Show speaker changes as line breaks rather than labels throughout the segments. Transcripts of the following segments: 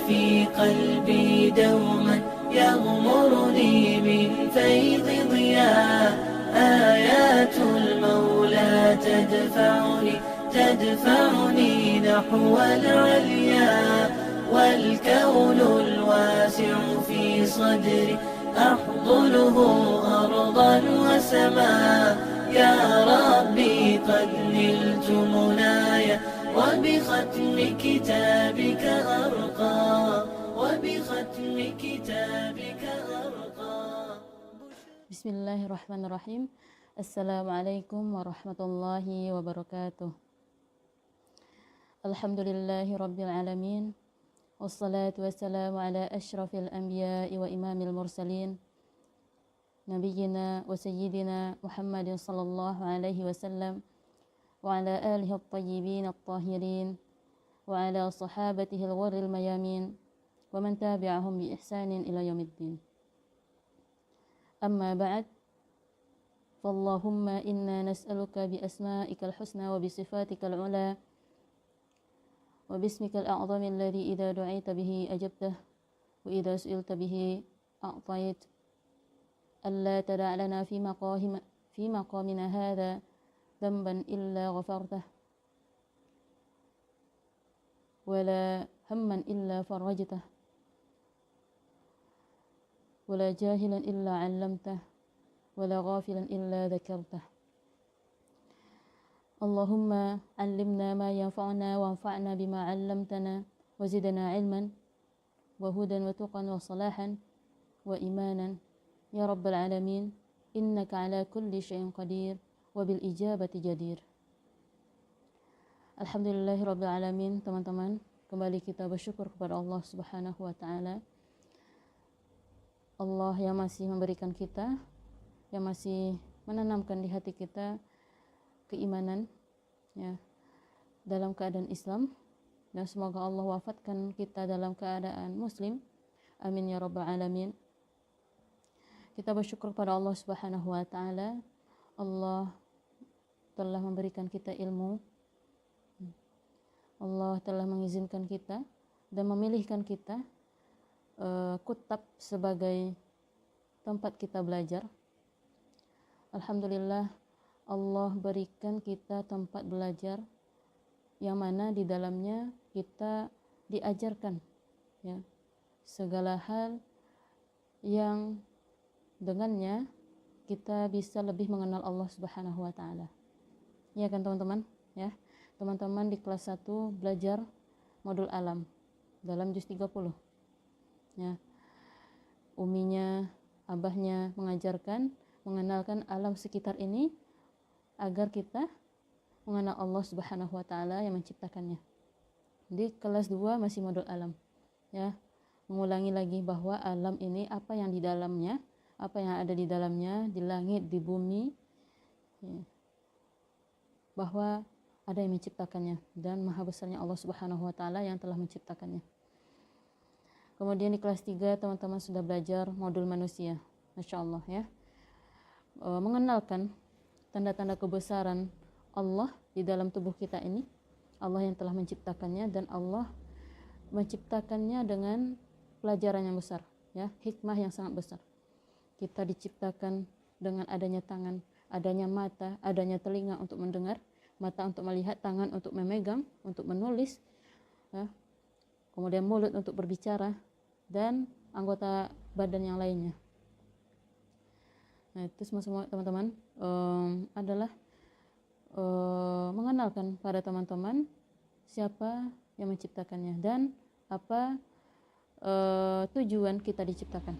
في قلبي دوما يغمرني من فيض ضياء آيات المولى تدفعني نحو العليا والكون الواسع في صدري أحضنه أرضا وسماء يا ربي قد نلت منايا وبختم كتابك أرقى وبختم كتابك أرقى.
Bismillahirrahmanirrahim. Assalamualaikum warahmatullahi wabarakatuh. Alhamdulillahi rabbil alamin. Wassalatu wassalamu ala asyrafil anbiya'i wa imamil mursalin Nabiyyina wa sayyidina Muhammadin sallallahu alaihi wasallam wa ala alihi at-tayyibin at-tahirin wa ala sahabatihi al-ghurril mayamin wa man tabi'ahum bi ihsanin ila yaumiddin. Amma ba'd. Fallahumma inna nas'aluka bi asma'ikal husna wa bi sifatikal ula wa bismikal a'zami alladhi idza du'aita bihi ajabtah wa idza su'ilta bihi a'tait alla tada' lana fi maqamina hadha dhanban illa ghafartah wa la hamman illa farajtah wa la jahilan illa 'allamtah wa la ghafilan illa dhakartah. Allahumma 'allimna ma yanfa'una wanfa'na bima 'allamtana wa zidna 'ilman wa hudan wa tuqan wa salahan wa imanan ya rabbal alamin innaka 'ala kulli syai'in qadir wa bil ijabati jadir. Alhamdulillahirabbil alamin. Teman-teman, kembali kita bersyukur kepada Allah Subhanahu wa taala. Allah yang masih memberikan kita, yang masih menanamkan di hati kita keimanan ya, dalam keadaan Islam, dan semoga Allah wafatkan kita dalam keadaan muslim, amin ya rabbal alamin. Kita bersyukur kepada Allah Subhanahu wa taala. Allah telah memberikan kita ilmu, Allah telah mengizinkan kita dan memilihkan kita kutab sebagai tempat kita belajar. Alhamdulillah, Allah berikan kita tempat belajar yang mana di dalamnya kita diajarkan ya, segala hal yang dengannya kita bisa lebih mengenal Allah Subhanahu wa taala. Ya kan teman-teman? Ya. Teman-teman di kelas 1 belajar modul alam dalam juz 30. Ya. Uminya, abahnya mengajarkan mengenalkan alam sekitar ini agar kita mengenal Allah Subhanahu wa taala yang menciptakannya. Di kelas 2 masih modul alam. Ya, mengulangi lagi bahwa alam ini apa yang di dalamnya, apa yang ada di dalamnya, di langit, di bumi, ya, bahwa ada yang menciptakannya dan maha besarnya Allah Subhanahu wa taala yang telah menciptakannya. Kemudian di kelas 3 teman-teman sudah belajar modul manusia. Masya Allah ya. Mengenalkan tanda-tanda kebesaran Allah di dalam tubuh kita ini, Allah yang telah menciptakannya, dan Allah menciptakannya dengan pelajaran yang besar ya, hikmah yang sangat besar. Kita diciptakan dengan adanya tangan, adanya mata, adanya telinga untuk mendengar, mata untuk melihat, tangan untuk memegang, untuk menulis ya. Kemudian mulut untuk berbicara, dan anggota badan yang lainnya. Nah, itu semua teman-teman adalah mengenalkan pada teman-teman siapa yang menciptakannya dan apa tujuan kita diciptakan.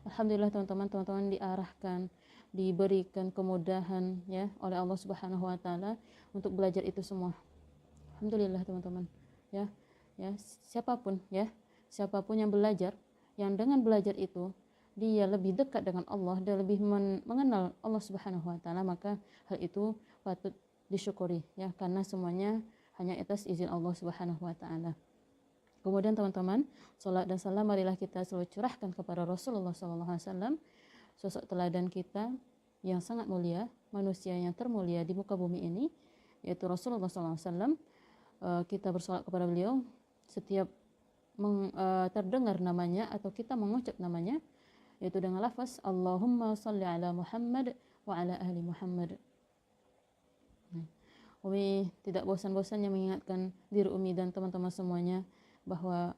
Alhamdulillah teman-teman diarahkan, diberikan kemudahan ya oleh Allah Subhanahu wa taala untuk belajar itu semua. Alhamdulillah teman-teman ya. Siapapun yang belajar, yang dengan belajar itu dia lebih dekat dengan Allah, dia lebih mengenal Allah Subhanahu wa taala, maka hal itu patut disyukuri ya, karena semuanya hanya atas izin Allah Subhanahu wa taala. Kemudian teman-teman, salat dan salam marilah kita selalu curahkan kepada Rasulullah SAW, sosok teladan kita yang sangat mulia, manusia yang termulia di muka bumi ini, yaitu Rasulullah SAW. Kita bersolat kepada beliau setiap terdengar namanya atau kita mengucap namanya, yaitu dengan lafaz Allahumma salli ala Muhammad wa ala ahli Muhammad. Umi tidak bosan-bosannya mengingatkan diri Umi dan teman-teman semuanya bahwa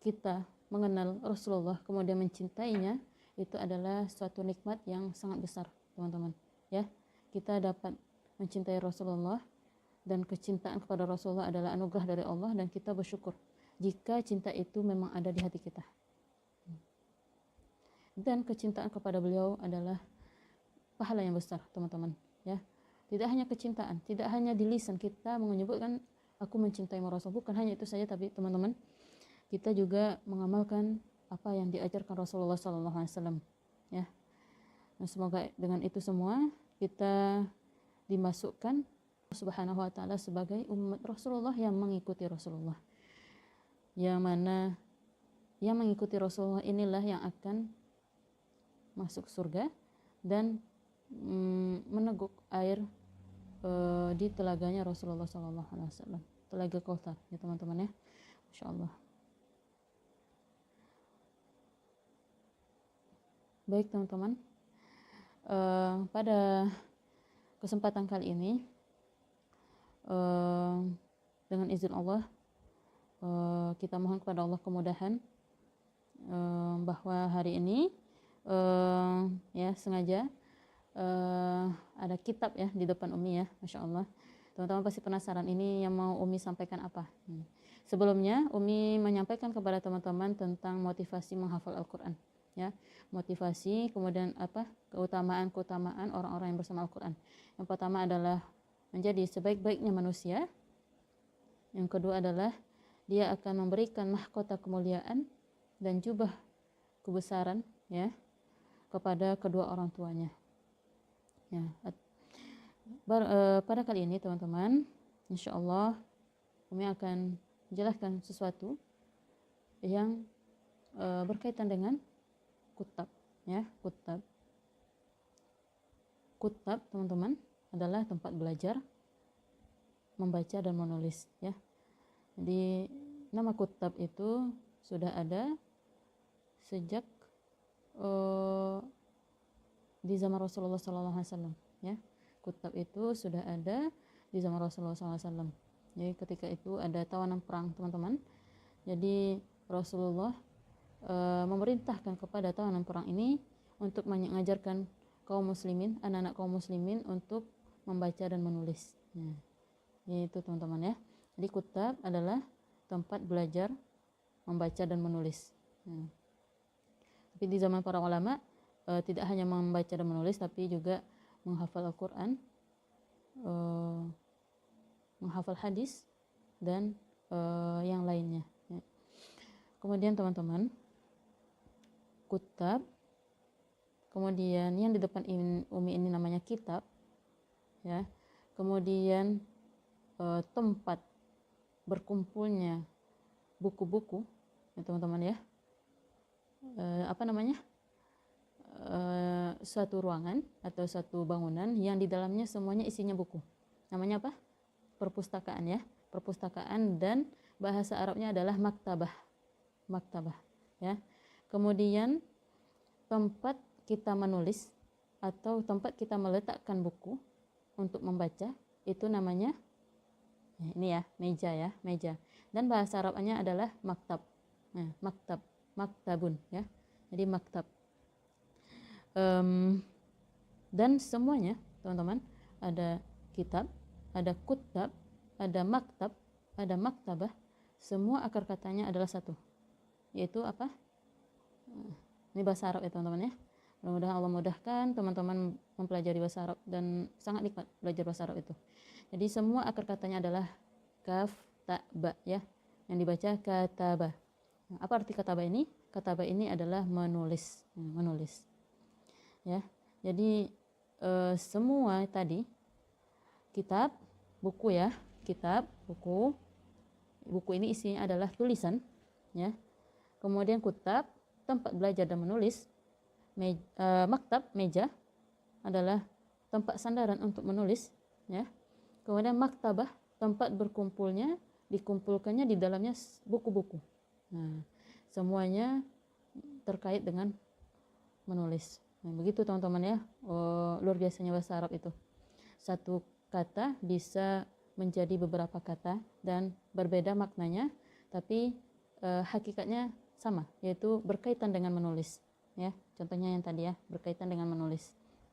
kita mengenal Rasulullah kemudian mencintainya itu adalah suatu nikmat yang sangat besar, teman-teman. Ya, kita dapat mencintai Rasulullah dan kecintaan kepada Rasulullah adalah anugerah dari Allah, dan kita bersyukur jika cinta itu memang ada di hati kita. Dan kecintaan kepada beliau adalah pahala yang besar, teman-teman. Ya, tidak hanya kecintaan, tidak hanya di lisan kita menyebutkan aku mencintai Rasul, bukan hanya itu saja, tapi teman-teman, kita juga mengamalkan apa yang diajarkan Rasulullah SAW. Ya, nah, semoga dengan itu semua kita dimasukkan Subhanahu wa ta'ala sebagai umat Rasulullah yang mengikuti Rasulullah, yang mana yang mengikuti Rasulullah inilah yang akan masuk surga dan meneguk air di telaganya Rasulullah SAW, telaga Kautsar, ya teman-teman ya. Masya Allah. Baik teman-teman, pada kesempatan kali ini dengan izin Allah kita mohon kepada Allah kemudahan bahwa hari ini ya sengaja ada kitab ya di depan Umi ya, Masya Allah. Teman-teman pasti penasaran ini yang mau Umi sampaikan apa. Sebelumnya Umi menyampaikan kepada teman-teman tentang motivasi menghafal Al-Quran ya, motivasi, kemudian apa, keutamaan orang-orang yang bersama Al-Quran. Yang pertama adalah menjadi sebaik-baiknya manusia. Yang kedua adalah dia akan memberikan mahkota kemuliaan dan jubah kebesaran ya kepada kedua orang tuanya. Ya, pada kali ini teman-teman, insya Allah Umi akan menjelaskan sesuatu yang berkaitan dengan kutab ya. Kutab teman-teman adalah tempat belajar membaca dan menulis ya. Jadi nama kutab itu sudah ada sejak di zaman Rasulullah SAW ya. Kutab itu sudah ada di zaman Rasulullah SAW. Jadi ketika itu ada tawanan perang teman-teman. Jadi Rasulullah memerintahkan kepada tawanan perang ini untuk mengajarkan kaum muslimin, anak-anak kaum muslimin untuk membaca dan menulis. Nah, itu teman-teman ya. Jadi kutab adalah tempat belajar membaca dan menulis. Nah, tapi di zaman para ulama tidak hanya membaca dan menulis, tapi juga menghafal Al-Quran, menghafal hadis, dan yang lainnya. Ya. Kemudian teman-teman, kutab, kemudian yang di depan Umi ini namanya kitab, ya. Kemudian tempat berkumpulnya buku-buku, ya teman-teman ya. Apa namanya? Suatu ruangan atau suatu bangunan yang di dalamnya semuanya isinya buku. Namanya apa? Perpustakaan ya. Perpustakaan, dan bahasa Arabnya adalah maktabah. Maktabah ya. Kemudian tempat kita menulis atau tempat kita meletakkan buku untuk membaca itu namanya ini ya, meja ya, meja. Dan bahasa Arabnya adalah maktab. Nah, maktabun ya. Jadi maktab. Dan semuanya teman-teman, ada kitab, ada kutab, ada maktab, ada maktabah, semua akar katanya adalah satu, yaitu apa? Ini bahasa Arab ya teman-teman ya. Mudah-mudahan Allah mudahkan teman-teman mempelajari bahasa Arab dan sangat nikmat belajar bahasa Arab itu. Jadi semua akar katanya adalah kaf, ta, ba ya, yang dibaca kataba. Nah, apa arti kataba ini? Kataba ini adalah menulis, menulis ya. Jadi semua tadi kitab, buku ya, kitab, buku ini isinya adalah tulisan ya. Kemudian kutab, tempat belajar dan menulis. Maktab, meja, adalah tempat sandaran untuk menulis ya. Kemudian maktabah, tempat dikumpulkannya di dalamnya buku-buku. Nah, semuanya terkait dengan menulis. Nah, begitu teman-teman ya. Luar biasanya bahasa Arab itu. Satu kata bisa menjadi beberapa kata dan berbeda maknanya, tapi hakikatnya sama, yaitu berkaitan dengan menulis. Ya, contohnya yang tadi ya, berkaitan dengan menulis.